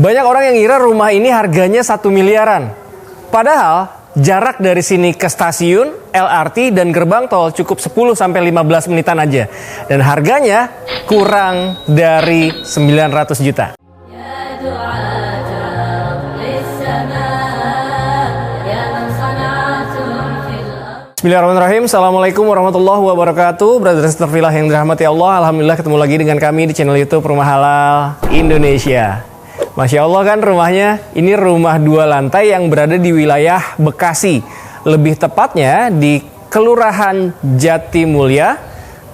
Banyak orang yang ngira rumah ini harganya 1 miliaran. Padahal jarak dari sini ke stasiun, LRT, dan gerbang tol cukup 10-15 menitan aja. Dan harganya kurang dari 900 juta. Bismillahirrahmanirrahim. Assalamualaikum warahmatullahi wabarakatuh. Brother dan sister Fillah yang dirahmati Allah, alhamdulillah ketemu lagi dengan kami di channel YouTube Rumah Halal Indonesia. Masya Allah kan rumahnya. Ini rumah 2 lantai yang berada di wilayah Bekasi. Lebih tepatnya di Kelurahan Jatimulya,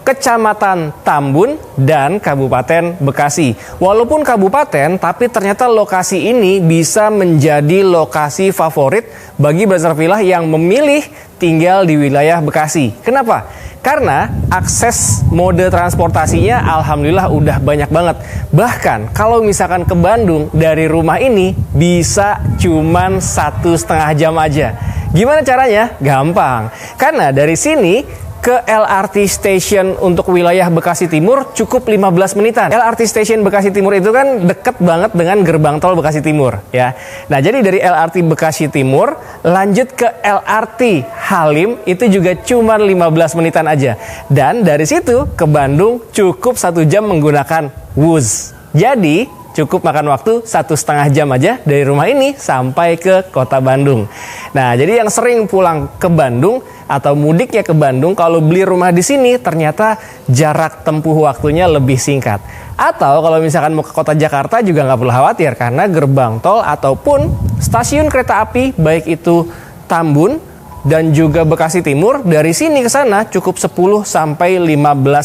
Kecamatan Tambun, dan Kabupaten Bekasi. Walaupun kabupaten, tapi ternyata lokasi ini bisa menjadi lokasi favorit bagi brother Fillah yang memilih tinggal di wilayah Bekasi. Kenapa? Karena akses mode transportasinya alhamdulillah udah banyak banget. Bahkan kalau misalkan ke Bandung dari rumah ini bisa cuman 1,5 jam aja. Gimana caranya? Gampang. Karena dari sini ke LRT Station untuk wilayah Bekasi Timur cukup 15 menitan. LRT Station Bekasi Timur itu kan deket banget dengan gerbang tol Bekasi Timur ya. Nah, jadi dari LRT Bekasi Timur lanjut ke LRT Halim itu juga cuma 15 menitan aja. Dan dari situ ke Bandung cukup 1 jam menggunakan Wuz. Jadi cukup makan waktu 1,5 jam aja dari rumah ini sampai ke kota Bandung. Nah, jadi yang sering pulang ke Bandung atau mudiknya ke Bandung, kalau beli rumah di sini ternyata jarak tempuh waktunya lebih singkat. Atau kalau misalkan mau ke kota Jakarta juga nggak perlu khawatir karena gerbang tol ataupun stasiun kereta api baik itu Tambun dan juga Bekasi Timur dari sini ke sana cukup 10-15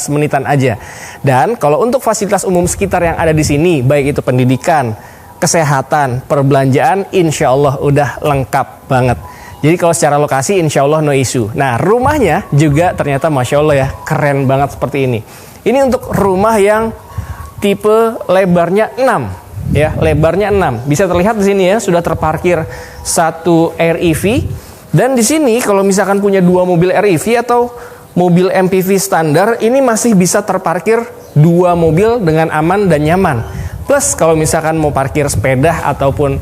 menitan aja. Dan kalau untuk fasilitas umum sekitar yang ada di sini baik itu pendidikan, kesehatan, perbelanjaan, insya Allah udah lengkap banget. Jadi kalau secara lokasi insya Allah no issue. Nah, rumahnya juga ternyata Masya Allah ya, keren banget seperti ini. Ini untuk rumah yang tipe lebarnya 6 ya, lebarnya 6. Bisa terlihat di sini ya, sudah terparkir 1 REV. Dan di sini kalau misalkan punya 2 mobil REV atau mobil MPV standar, ini masih bisa terparkir 2 mobil dengan aman dan nyaman. Plus kalau misalkan mau parkir sepeda ataupun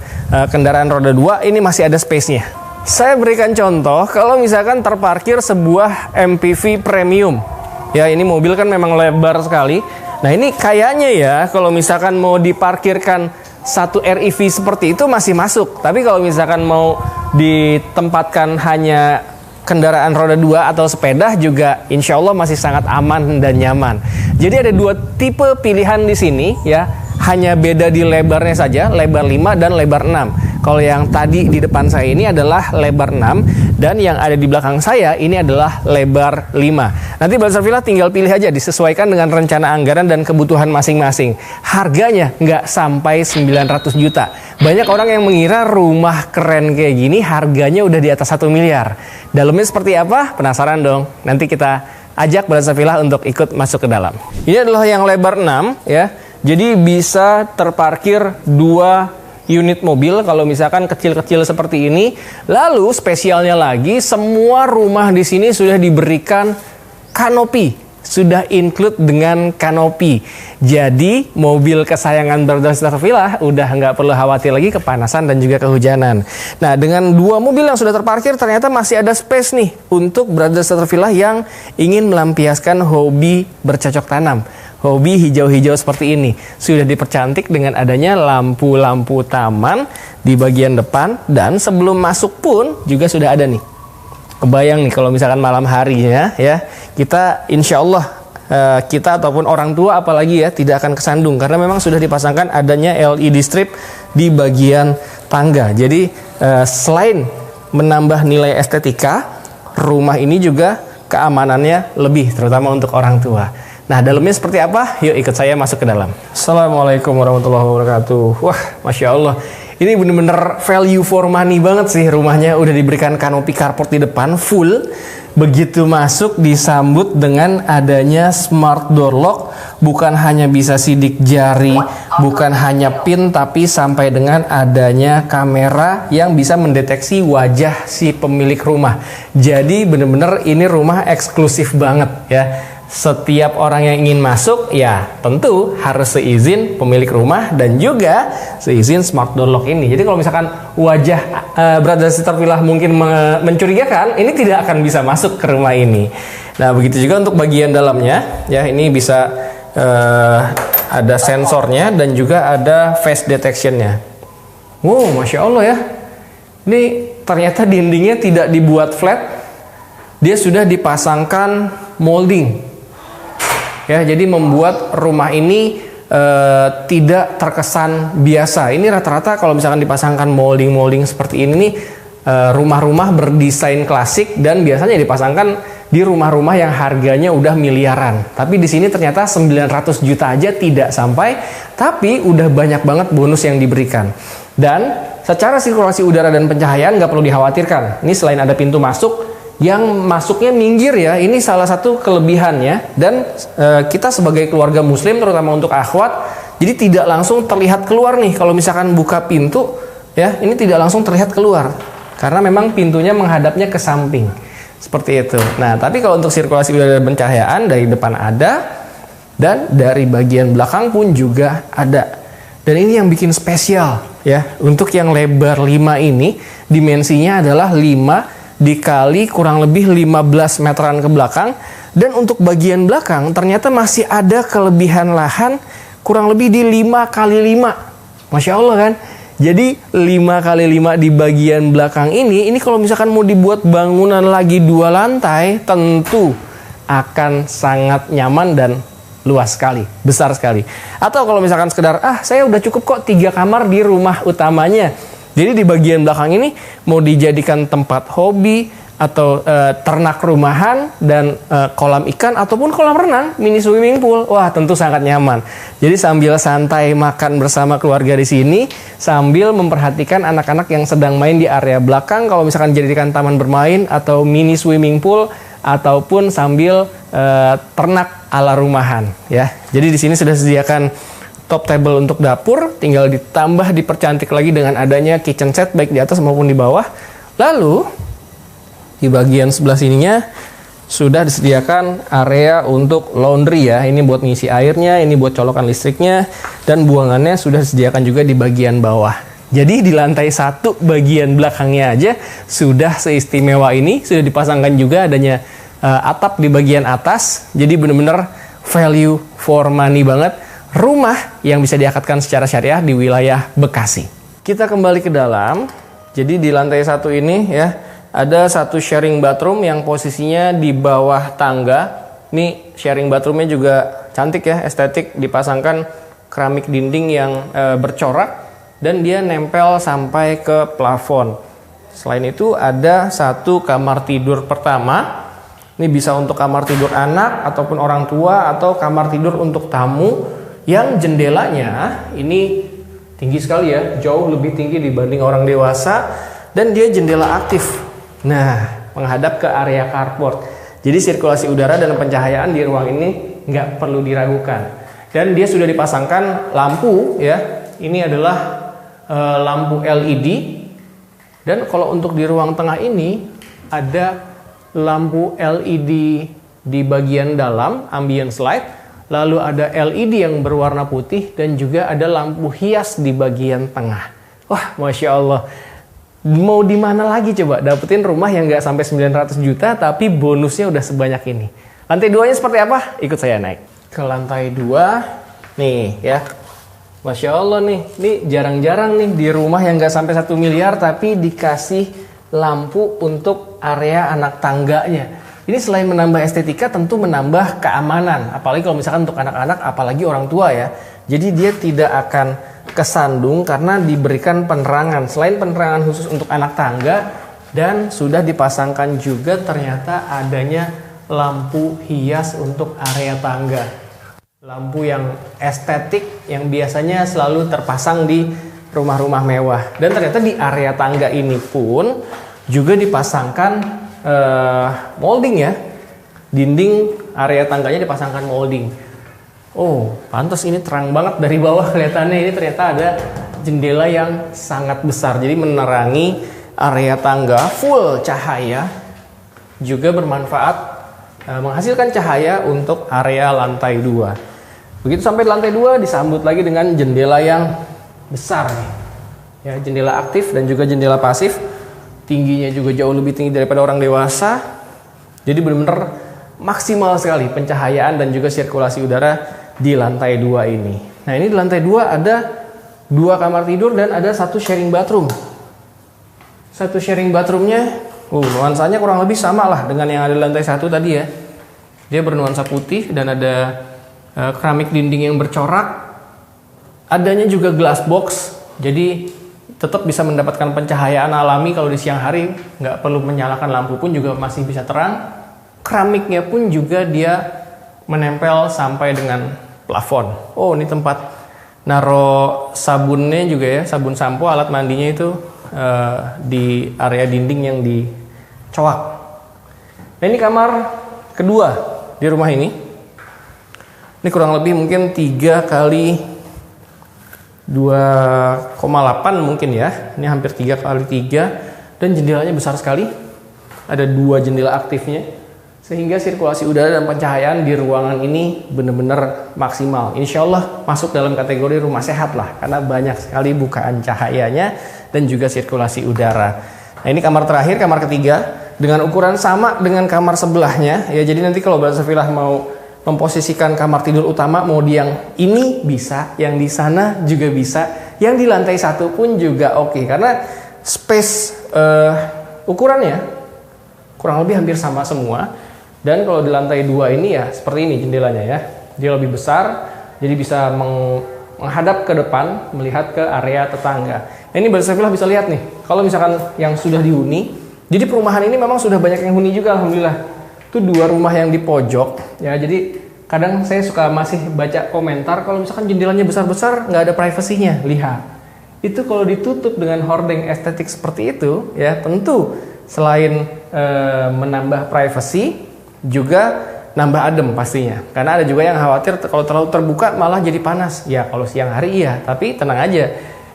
kendaraan roda 2, ini masih ada space-nya. Saya berikan contoh, kalau misalkan terparkir sebuah MPV premium. Ya, ini mobil kan memang lebar sekali. Nah, ini kayaknya ya kalau misalkan mau diparkirkan 1 REV seperti itu masih masuk. Tapi kalau misalkan mau ditempatkan hanya kendaraan roda 2 atau sepeda juga insya Allah masih sangat aman dan nyaman. Jadi ada 2 tipe pilihan di sini ya. Hanya beda di lebarnya saja, lebar 5 dan lebar 6. Kalau yang tadi di depan saya ini adalah lebar 6 dan yang ada di belakang saya ini adalah lebar 5. Nanti brother Fillah tinggal pilih aja, disesuaikan dengan rencana anggaran dan kebutuhan masing-masing. Harganya nggak sampai 900 juta. Banyak orang yang mengira rumah keren kayak gini harganya udah di atas 1 miliar. Dalamnya seperti apa? Penasaran dong? Nanti kita ajak brother Fillah untuk ikut masuk ke dalam. Ini adalah yang lebar 6 ya. Jadi bisa terparkir 2 unit mobil kalau misalkan kecil-kecil seperti ini. Lalu spesialnya lagi, semua rumah di sini sudah diberikan kanopi, sudah include dengan kanopi. Jadi mobil kesayangan brother sister Fillah udah nggak perlu khawatir lagi kepanasan dan juga kehujanan. Nah, dengan 2 mobil yang sudah terparkir ternyata masih ada space nih untuk brother sister Fillah yang ingin melampiaskan hobi bercocok tanam. Hobi hijau-hijau seperti ini. Sudah dipercantik dengan adanya lampu-lampu taman di bagian depan. Dan sebelum masuk pun juga sudah ada nih. Kebayang nih kalau misalkan malam harinya ya, kita insya Allah kita ataupun orang tua apalagi ya tidak akan kesandung. Karena memang sudah dipasangkan adanya LED strip di bagian tangga. Jadi selain menambah nilai estetika, rumah ini juga keamanannya lebih, terutama untuk orang tua. Nah, dalamnya seperti apa? Yuk ikut saya masuk ke dalam. Assalamualaikum warahmatullahi wabarakatuh. Wah, Masya Allah. Ini bener-bener value for money banget sih rumahnya. Udah diberikan kanopi carport di depan, full. Begitu masuk disambut dengan adanya smart door lock. Bukan hanya bisa sidik jari, bukan hanya PIN, tapi sampai dengan adanya kamera yang bisa mendeteksi wajah si pemilik rumah. Jadi bener-bener ini rumah eksklusif banget ya. setiap orang yang ingin masuk ya tentu harus seizin pemilik rumah dan juga seizin smart door lock ini. Jadi kalau misalkan wajah Brother Sister Villa mungkin mencurigakan, ini tidak akan bisa masuk ke rumah ini. Nah begitu juga untuk bagian dalamnya ya, ini bisa ada sensornya dan juga ada face detectionnya. Wow, Masya Allah ya, ini ternyata dindingnya tidak dibuat flat, dia sudah dipasangkan molding. Ya, jadi membuat rumah ini tidak terkesan biasa. Ini rata-rata kalau misalkan dipasangkan molding seperti ini nih, rumah-rumah berdesain klasik dan biasanya dipasangkan di rumah-rumah yang harganya udah miliaran. Tapi di sini ternyata 900 juta aja tidak sampai, tapi udah banyak banget bonus yang diberikan. Dan secara sirkulasi udara dan pencahayaan nggak perlu dikhawatirkan. Ini selain ada pintu masuk yang masuknya minggir ya, ini salah satu kelebihannya. Dan kita sebagai keluarga muslim, terutama untuk akhwat, jadi tidak langsung terlihat keluar nih kalau misalkan buka pintu ya, ini tidak langsung terlihat keluar karena memang pintunya menghadapnya ke samping seperti itu. Nah tapi kalau untuk sirkulasi udara dan pencahayaan, dari depan ada dan dari bagian belakang pun juga ada. Dan ini yang bikin spesial ya, untuk yang lebar 5 ini dimensinya adalah 5 dikali kurang lebih 15 meteran ke belakang. Dan untuk bagian belakang ternyata masih ada kelebihan lahan kurang lebih di 5 kali 5. Masya Allah kan. Jadi 5 kali 5 di bagian belakang ini kalau misalkan mau dibuat bangunan lagi 2 lantai, tentu akan sangat nyaman dan luas sekali, besar sekali. Atau kalau misalkan sekedar saya udah cukup kok 3 kamar di rumah utamanya, jadi di bagian belakang ini mau dijadikan tempat hobi atau ternak rumahan dan kolam ikan ataupun kolam renang, mini swimming pool. Wah, tentu sangat nyaman. Jadi sambil santai makan bersama keluarga di sini, sambil memperhatikan anak-anak yang sedang main di area belakang, kalau misalkan dijadikan taman bermain atau mini swimming pool, ataupun sambil ternak ala rumahan ya. Jadi di sini sudah disediakan top table untuk dapur, tinggal ditambah dipercantik lagi dengan adanya kitchen set baik di atas maupun di bawah. Lalu di bagian sebelah sininya sudah disediakan area untuk laundry ya. Ini buat ngisi airnya, ini buat colokan listriknya, dan buangannya sudah disediakan juga di bagian bawah. Jadi di lantai 1 bagian belakangnya aja sudah seistimewa ini, sudah dipasangkan juga adanya atap di bagian atas. Jadi benar-benar value for money banget. Rumah yang bisa diakadkan secara syariah di wilayah Bekasi. Kita kembali ke dalam. Jadi di lantai 1 ini ya, ada satu sharing bathroom yang posisinya di bawah tangga. Ini sharing bathroomnya juga cantik ya, estetik, dipasangkan keramik dinding yang bercorak dan dia nempel sampai ke plafon. Selain itu ada satu kamar tidur pertama. Ini bisa untuk kamar tidur anak ataupun orang tua, atau kamar tidur untuk tamu yang jendelanya ini tinggi sekali ya, jauh lebih tinggi dibanding orang dewasa, dan dia jendela aktif. Nah, menghadap ke area carport. Jadi sirkulasi udara dan pencahayaan di ruang ini nggak perlu diragukan. Dan dia sudah dipasangkan lampu ya. Ini adalah lampu LED. Dan kalau untuk di ruang tengah ini ada lampu LED di bagian dalam, ambient light. Lalu ada LED yang berwarna putih dan juga ada lampu hias di bagian tengah. Wah, Masya Allah. Mau di mana lagi coba dapetin rumah yang nggak sampai 900 juta tapi bonusnya udah sebanyak ini. Lantai 2-nya seperti apa? Ikut saya naik ke lantai 2. Nih ya, Masya Allah nih. Ini jarang-jarang nih di rumah yang nggak sampai 1 miliar tapi dikasih lampu untuk area anak tangganya. Ini selain menambah estetika, tentu menambah keamanan. Apalagi kalau misalkan untuk anak-anak, apalagi orang tua ya. Jadi dia tidak akan kesandung karena diberikan penerangan. Selain penerangan khusus untuk anak tangga, dan sudah dipasangkan juga ternyata adanya lampu hias untuk area tangga. Lampu yang estetik yang biasanya selalu terpasang di rumah-rumah mewah. Dan ternyata di area tangga ini pun juga dipasangkan molding ya. Dinding area tangganya dipasangkan molding. Oh, pantas ini terang banget dari bawah kelihatannya. Ini ternyata ada jendela yang sangat besar. Jadi menerangi area tangga full cahaya. Juga bermanfaat menghasilkan cahaya untuk area lantai 2. Begitu sampai di lantai 2 disambut lagi dengan jendela yang besar nih. Ya, jendela aktif dan juga jendela pasif. Tingginya juga jauh lebih tinggi daripada orang dewasa. Jadi benar-benar maksimal sekali pencahayaan dan juga sirkulasi udara di lantai 2 ini. Nah, ini di lantai 2 ada 2 kamar tidur dan ada 1 sharing bathroom. 1 sharing bathroomnya nuansanya kurang lebih sama lah dengan yang ada di lantai 1 tadi ya. Dia bernuansa putih dan ada keramik dinding yang bercorak. Adanya juga glass box, jadi tetap bisa mendapatkan pencahayaan alami. Kalau di siang hari nggak perlu menyalakan lampu pun juga masih bisa terang. Keramiknya pun juga dia menempel sampai dengan plafon. Oh, ini tempat naro sabunnya juga ya, sabun sampo, alat mandinya itu di area dinding yang dicoak. Nah, ini kamar kedua di rumah ini. Ini kurang lebih mungkin 3 kali 2,8 mungkin ya. Ini hampir 3 kali 3 dan jendelanya besar sekali. Ada 2 jendela aktifnya sehingga sirkulasi udara dan pencahayaan di ruangan ini benar-benar maksimal. Insya Allah masuk dalam kategori rumah sehat lah karena banyak sekali bukaan cahayanya dan juga sirkulasi udara. Nah, ini kamar terakhir, kamar ketiga dengan ukuran sama dengan kamar sebelahnya ya. Jadi nanti kalau Brother Safillah mau memposisikan kamar tidur utama, mau di yang ini bisa, yang di sana juga bisa, yang di lantai 1 pun juga oke. Karena space ukurannya kurang lebih hampir sama semua. Dan kalau di lantai 2 ini ya seperti ini jendelanya ya. Dia lebih besar, jadi bisa menghadap ke depan, melihat ke area tetangga. Nah, ini Brother Safillah bisa lihat nih, kalau misalkan yang sudah dihuni, jadi perumahan ini memang sudah banyak yang huni juga alhamdulillah. Itu 2 rumah yang di pojok ya, jadi kadang saya suka masih baca komentar kalau misalkan jendelanya besar-besar nggak ada privasinya. Lihat, itu kalau ditutup dengan hordeng estetik seperti itu ya, tentu selain menambah privasi juga nambah adem pastinya. Karena ada juga yang khawatir kalau terlalu terbuka malah jadi panas. Ya kalau siang hari iya, tapi tenang aja.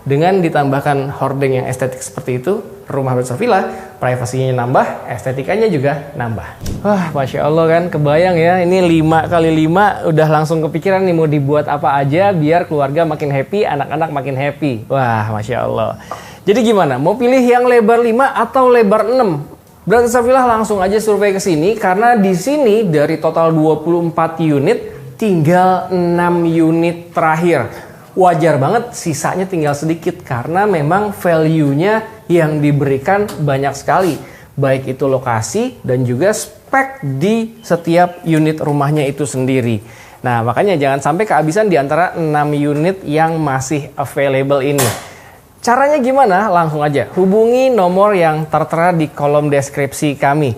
Dengan ditambahkan hordeng yang estetik seperti itu, rumah Brother Safillah privasinya nambah, estetikanya juga nambah. Wah, Masya Allah kan, kebayang ya, ini 5 kali 5 udah langsung kepikiran nih mau dibuat apa aja biar keluarga makin happy, anak-anak makin happy. Wah, Masya Allah. Jadi gimana, mau pilih yang lebar 5 atau lebar 6? Brother Safillah langsung aja survei ke sini karena di sini dari total 24 unit tinggal 6 unit terakhir. Wajar banget sisanya tinggal sedikit karena memang value-nya yang diberikan banyak sekali. Baik itu lokasi dan juga spek di setiap unit rumahnya itu sendiri. Nah, makanya jangan sampai kehabisan di antara 6 unit yang masih available ini. Caranya gimana? Langsung aja hubungi nomor yang tertera di kolom deskripsi kami.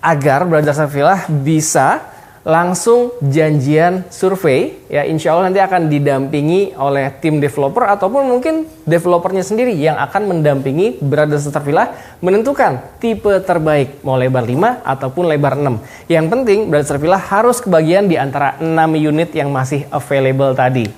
Agar Brother Safillah bisa langsung janjian survei ya, insya Allah nanti akan didampingi oleh tim developer ataupun mungkin developernya sendiri yang akan mendampingi Brother Safillah menentukan tipe terbaik mau lebar 5 ataupun lebar 6. Yang penting Brother Safillah harus kebagian di antara 6 unit yang masih available tadi.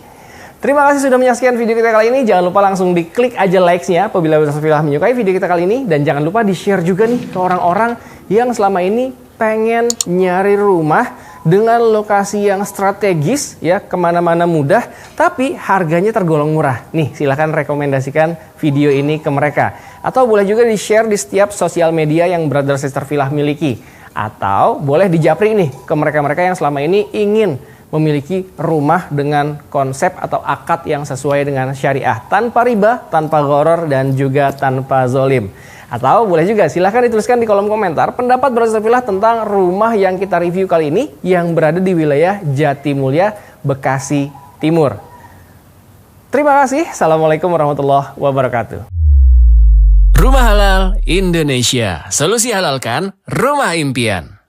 Terima kasih sudah menyaksikan video kita kali ini. Jangan lupa langsung diklik aja likes-nya apabila Brother Safillah menyukai video kita kali ini, dan jangan lupa di-share juga nih ke orang-orang yang selama ini pengen nyari rumah dengan lokasi yang strategis ya, kemana-mana mudah tapi harganya tergolong murah. Nih silahkan rekomendasikan video ini ke mereka, atau boleh juga di share di setiap sosial media yang Brother Safillah miliki, atau boleh dijapri nih ke mereka-mereka yang selama ini ingin memiliki rumah dengan konsep atau akad yang sesuai dengan syariah, tanpa riba, tanpa gharar dan juga tanpa zolim. Atau boleh juga silahkan dituliskan di kolom komentar pendapat Brother Safillah tentang rumah yang kita review kali ini yang berada di wilayah Jatimulya, Bekasi Timur. Terima kasih. Assalamualaikum warahmatullahi wabarakatuh. Rumah Halal Indonesia. Solusi halalkan rumah impian.